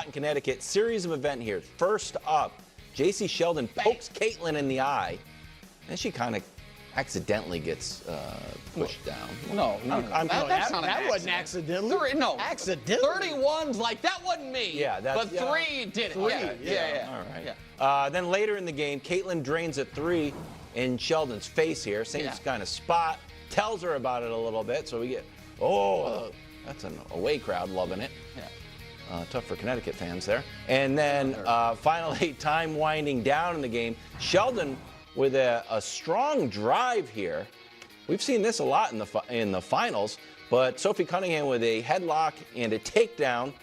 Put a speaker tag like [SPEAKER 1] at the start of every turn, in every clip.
[SPEAKER 1] in Connecticut. Series of event here. First up, J.C. Sheldon pokes Caitlin in the eye, and she kind of accidentally gets pushed down.
[SPEAKER 2] No,
[SPEAKER 3] that wasn't accidental. Accidental.
[SPEAKER 2] 31's like, that wasn't me.
[SPEAKER 1] Yeah,
[SPEAKER 2] but 3 did it. Yeah.
[SPEAKER 1] All right.
[SPEAKER 2] Yeah.
[SPEAKER 1] Then later in the game, Caitlin drains a 3 in Sheldon's face here. Same kind of spot. Tells her about it a little bit. So we get, that's an away crowd loving it.
[SPEAKER 2] Yeah.
[SPEAKER 1] Tough for Connecticut fans there. And then finally, time winding down in the game, Sheldon with a strong drive here. We've seen this a lot in the finals, but Sophie Cunningham with a headlock and a takedown.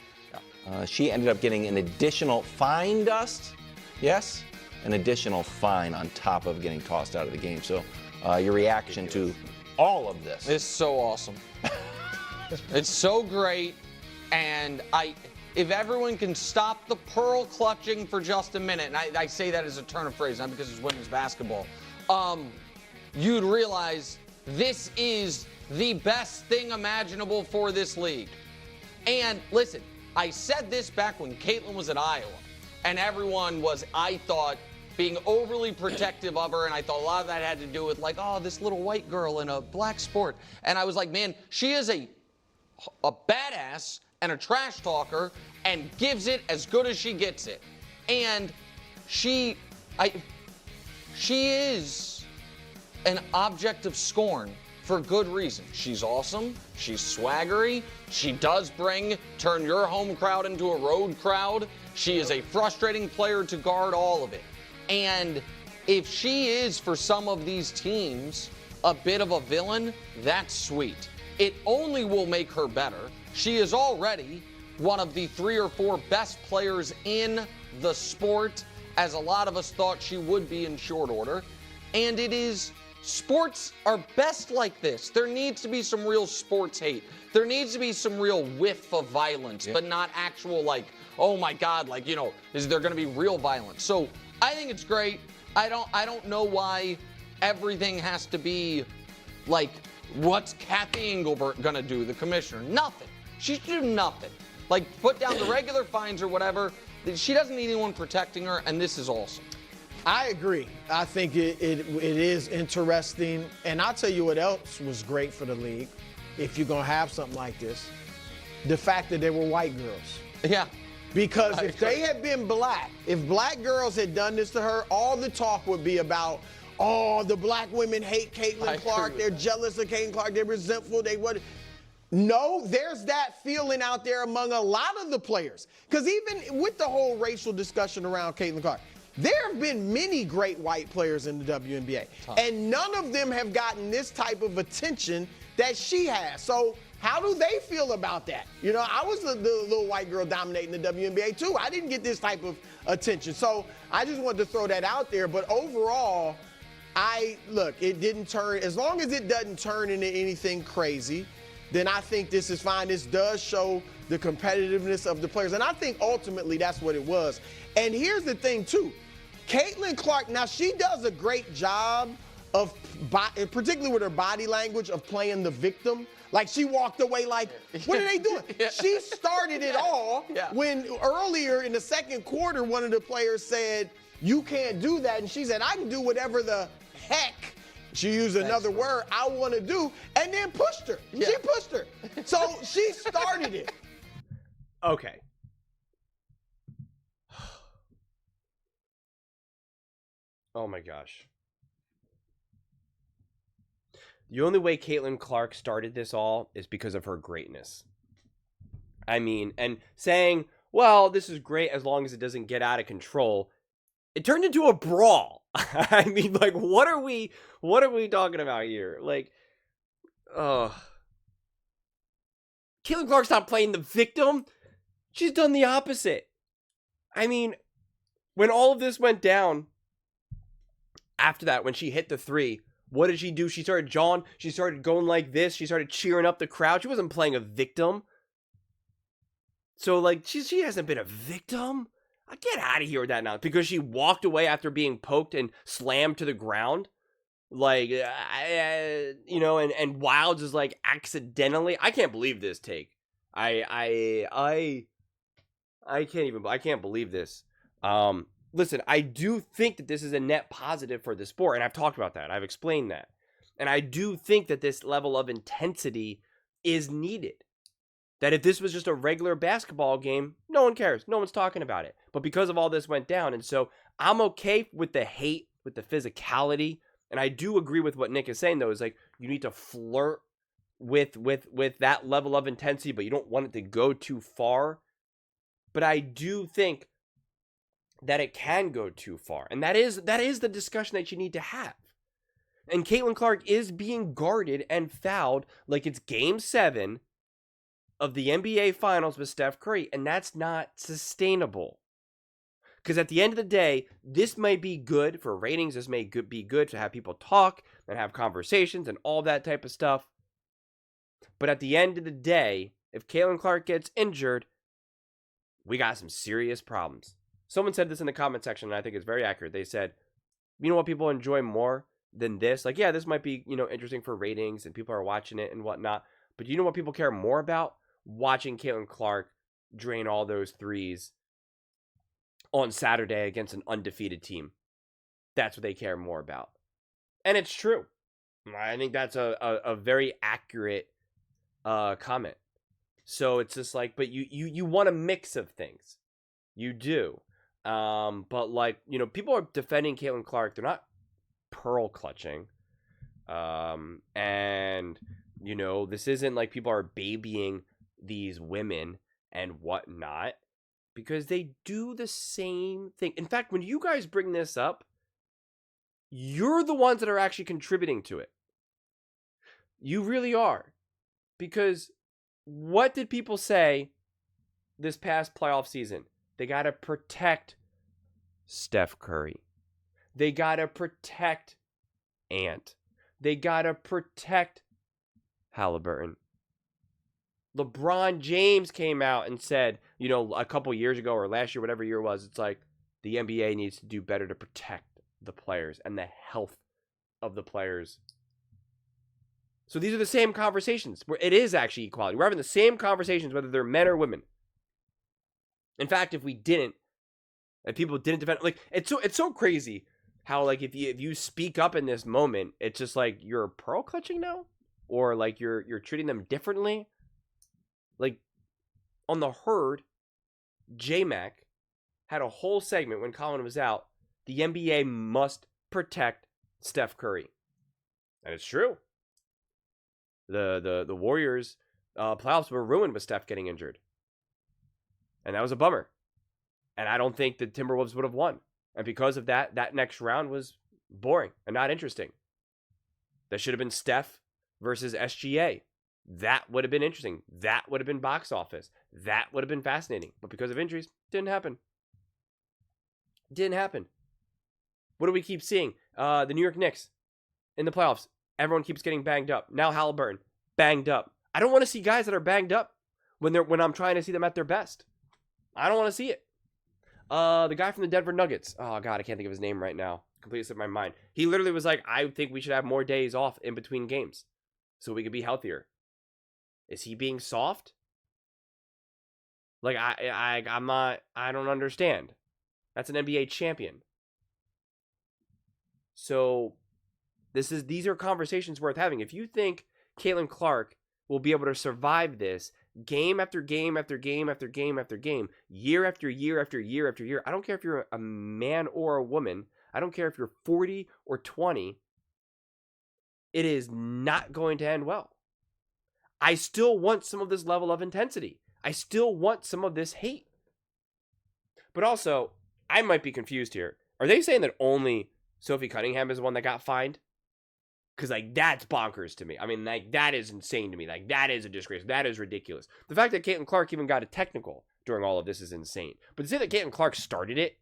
[SPEAKER 1] She ended up getting an additional fine, Dust. Yes? An additional fine on top of getting tossed out of the game. So your reaction to all of this?
[SPEAKER 2] It's so awesome. It's so great. And if everyone can stop the pearl clutching for just a minute, and I say that as a turn of phrase, not because it's women's basketball, you'd realize this is the best thing imaginable for this league. And listen, I said this back when Caitlin was at Iowa, and everyone was, I thought, being overly protective of her, and I thought a lot of that had to do with like, oh, this little white girl in a black sport. And I was like, man, she is a badass and a trash talker, and gives it as good as she gets it. And she is an object of scorn for good reason. She's awesome. She's swaggery. She does turn your home crowd into a road crowd. She is a frustrating player to guard, all of it. And if she is, for some of these teams, a bit of a villain, that's sweet. It only will make her better. She is already one of the 3 or 4 best players in the sport, as a lot of us thought she would be in short order. And sports are best like this. There needs to be some real sports hate. There needs to be some real whiff of violence, but not actual like, oh my God, like, is there going to be real violence? So I think it's great. I don't know why everything has to be like, what's Kathy Engelbert going to do, the commissioner? Nothing. She should do nothing. Like, put down the regular fines or whatever. She doesn't need anyone protecting her, and this is awesome.
[SPEAKER 3] I agree. I think it is interesting. And I'll tell you what else was great for the league, if you're going to have something like this, the fact that they were white girls.
[SPEAKER 2] Yeah.
[SPEAKER 3] Because if they had been black, if black girls had done this to her, all the talk would be about, oh, the black women hate Caitlin Clark. They're jealous of Caitlin Clark. They're resentful. No, there's that feeling out there among a lot of the players. Because even with the whole racial discussion around Caitlin Clark, there have been many great white players in the WNBA. And none of them have gotten this type of attention that she has. So how do they feel about that? I was the little white girl dominating the WNBA too. I didn't get this type of attention. So I just wanted to throw that out there. But overall, it didn't turn, as long as it doesn't turn into anything crazy, then I think this is fine. This does show the competitiveness of the players. And I think ultimately that's what it was. And here's the thing too. Caitlin Clark, now she does a great job of, particularly with her body language, of playing the victim. Like, she walked away like, what are they doing? She started it all when earlier in the second quarter, one of the players said, you can't do that. And she said, I can do whatever the heck, she used another word, I want to do, and then pushed her. Yeah. She pushed her. So she started it.
[SPEAKER 4] Okay. Oh my gosh. The only way Caitlin Clark started this all is because of her greatness. I mean, and saying, well, this is great as long as it doesn't get out of control. It turned into a brawl. I mean, like, what are we talking about here? Like, Caitlin Clark's not playing the victim. She's done the opposite. I mean, when all of this went down, after that, when she hit the 3, what did she do? She started jawing. She started going like this. She started cheering up the crowd. She wasn't playing a victim. So, like, she hasn't been a victim. Get out of here with that now. Because she walked away after being poked and slammed to the ground. Like, and Wilds is like accidentally. I can't believe this take. I I can't believe this. Listen, I do think that this is a net positive for the sport, and I've talked about that. I've explained that. And I do think that this level of intensity is needed. That if this was just a regular basketball game, no one cares. No one's talking about it. But because of all this went down, and so I'm okay with the hate, with the physicality, and I do agree with what Nick is saying, though, is like you need to flirt with that level of intensity, but you don't want it to go too far. But I do think that it can go too far. And that is the discussion that you need to have. And Caitlin Clark is being guarded and fouled like it's game 7 of the NBA Finals with Steph Curry. And that's not sustainable. Because at the end of the day, this may be good for ratings. This may be good to have people talk and have conversations and all that type of stuff. But at the end of the day, if Caitlin Clark gets injured, we got some serious problems. Someone said this in the comment section, and I think it's very accurate. They said, you know what people enjoy more than this? Like, yeah, this might be, interesting for ratings and people are watching it and whatnot. But you know what people care more about? Watching Caitlin Clark drain all those threes on Saturday against an undefeated team. That's what they care more about. And it's true. I think that's a very accurate comment. So it's just like, but you want a mix of things. You do. But like, people are defending Caitlin Clark. They're not pearl clutching. And, this isn't like people are babying these women and whatnot. Because they do the same thing. In fact, when you guys bring this up, you're the ones that are actually contributing to it. You really are. Because what did people say this past playoff season? They got to protect Steph Curry. They got to protect Ant. They got to protect Halliburton. LeBron James came out and said, a couple years ago or last year, whatever year it was, it's like the NBA needs to do better to protect the players and the health of the players. So these are the same conversations where it is actually equality. We're having the same conversations whether they're men or women. In fact, if people didn't defend, like it's so crazy how like if you speak up in this moment, it's just like you're pearl clutching now, or like you're treating them differently. Like on the Herd, J-Mac had a whole segment when Colin was out. The NBA must protect Steph Curry, and it's true. The Warriors playoffs were ruined with Steph getting injured, and that was a bummer. And I don't think the Timberwolves would have won, and because of that, that next round was boring and not interesting. That should have been Steph versus SGA. That would have been interesting. That would have been box office. That would have been fascinating. But because of injuries, didn't happen. Didn't happen. What do we keep seeing? The New York Knicks in the playoffs. Everyone keeps getting banged up. Now Halliburton, banged up. I don't want to see guys that are banged up when I'm trying to see them at their best. I don't want to see it. The guy from the Denver Nuggets. Oh, God, I can't think of his name right now. Completely slipped my mind. He literally was like, I think we should have more days off in between games so we could be healthier. Is he being soft? Like, I'm not, I don't understand. That's an NBA champion. So, these are conversations worth having. If you think Caitlin Clark will be able to survive this game after game after game after game after game, year after year after year after year, I don't care if you're a man or a woman, I don't care if you're 40 or 20, it is not going to end well. I still want some of this level of intensity. I still want some of this hate. But also, I might be confused here. Are they saying that only Sophie Cunningham is the one that got fined? Because, like, that's bonkers to me. I mean, like, that is insane to me. Like, that is a disgrace. That is ridiculous. The fact that Caitlin Clark even got a technical during all of this is insane. But to say that Caitlin Clark started it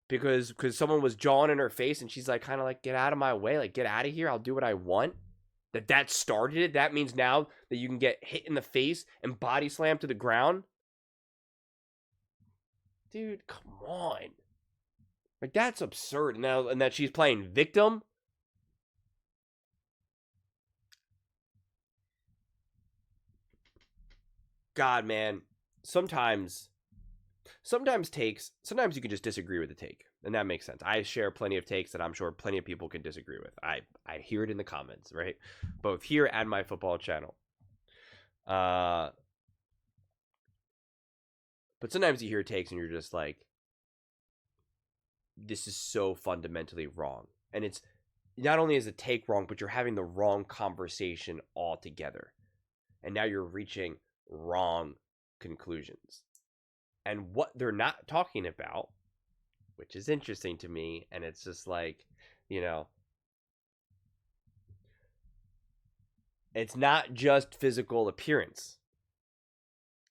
[SPEAKER 4] because someone was jawing in her face and she's like, kind of like, get out of my way. Like, get out of here. I'll do what I want. That started it. That means now that you can get hit in the face and body slammed to the ground. Dude, come on. Like, that's absurd. And that she's playing victim. God, man. sometimes you can just disagree with the take, and that makes sense. I share plenty of takes that I'm sure plenty of people can disagree with. I hear it in the comments, right? Both here and my football channel. But sometimes you hear takes and you're just like, this is so fundamentally wrong. And it's not only is the take wrong, but you're having the wrong conversation altogether. And now you're reaching wrong conclusions. And what they're not talking about, which is interesting to me, and it's just like, you know, it's not just physical appearance.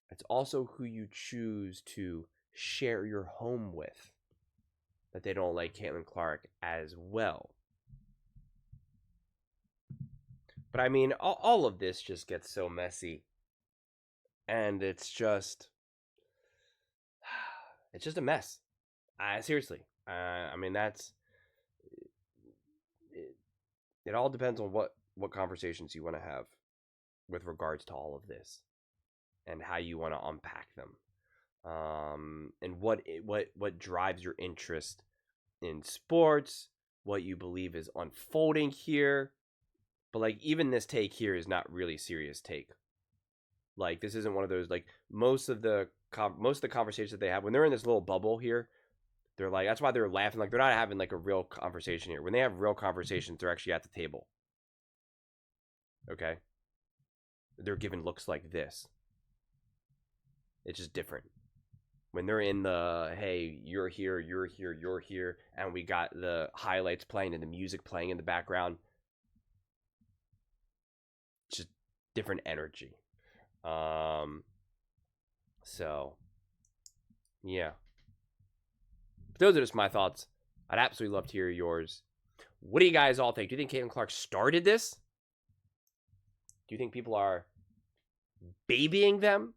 [SPEAKER 4] It's also who you choose to share your home with. That they don't like Caitlin Clark as well. But I mean, all of this just gets so messy. And it's just a mess. Seriously. I mean, it all depends on what conversations you want to have with regards to all of this and how you want to unpack them. And what drives your interest in sports, what you believe is unfolding here. But like, even this take here is not really serious take. Like, this isn't one of those, like, most of the conversations that they have when they're in this little bubble here, they're like, that's why they're laughing. Like, they're not having like a real conversation here. When they have real conversations, they're actually at the table. Okay? They're given looks like this. It's just different. When they're in the, hey, you're here, and we got the highlights playing and the music playing in the background, just different energy. So, yeah. But those are just my thoughts. I'd absolutely love to hear yours. What do you guys all think? Do you think Caitlin Clark started this? Do you think people are babying them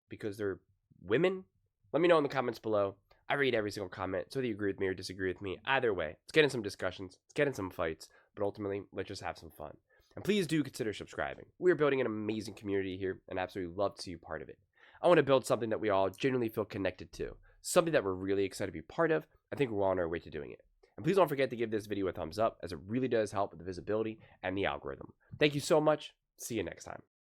[SPEAKER 4] because they're women? Let me know in the comments below. I read every single comment, so whether you agree with me or disagree with me, either way, let's get in some discussions, let's get in some fights, but ultimately, let's just have some fun. And please do consider subscribing. We're building an amazing community here, and absolutely love to see you part of it. I want to build something that we all genuinely feel connected to, something that we're really excited to be part of. I think we're on our way to doing it. And please don't forget to give this video a thumbs up, as it really does help with the visibility and the algorithm. Thank you so much. See you next time.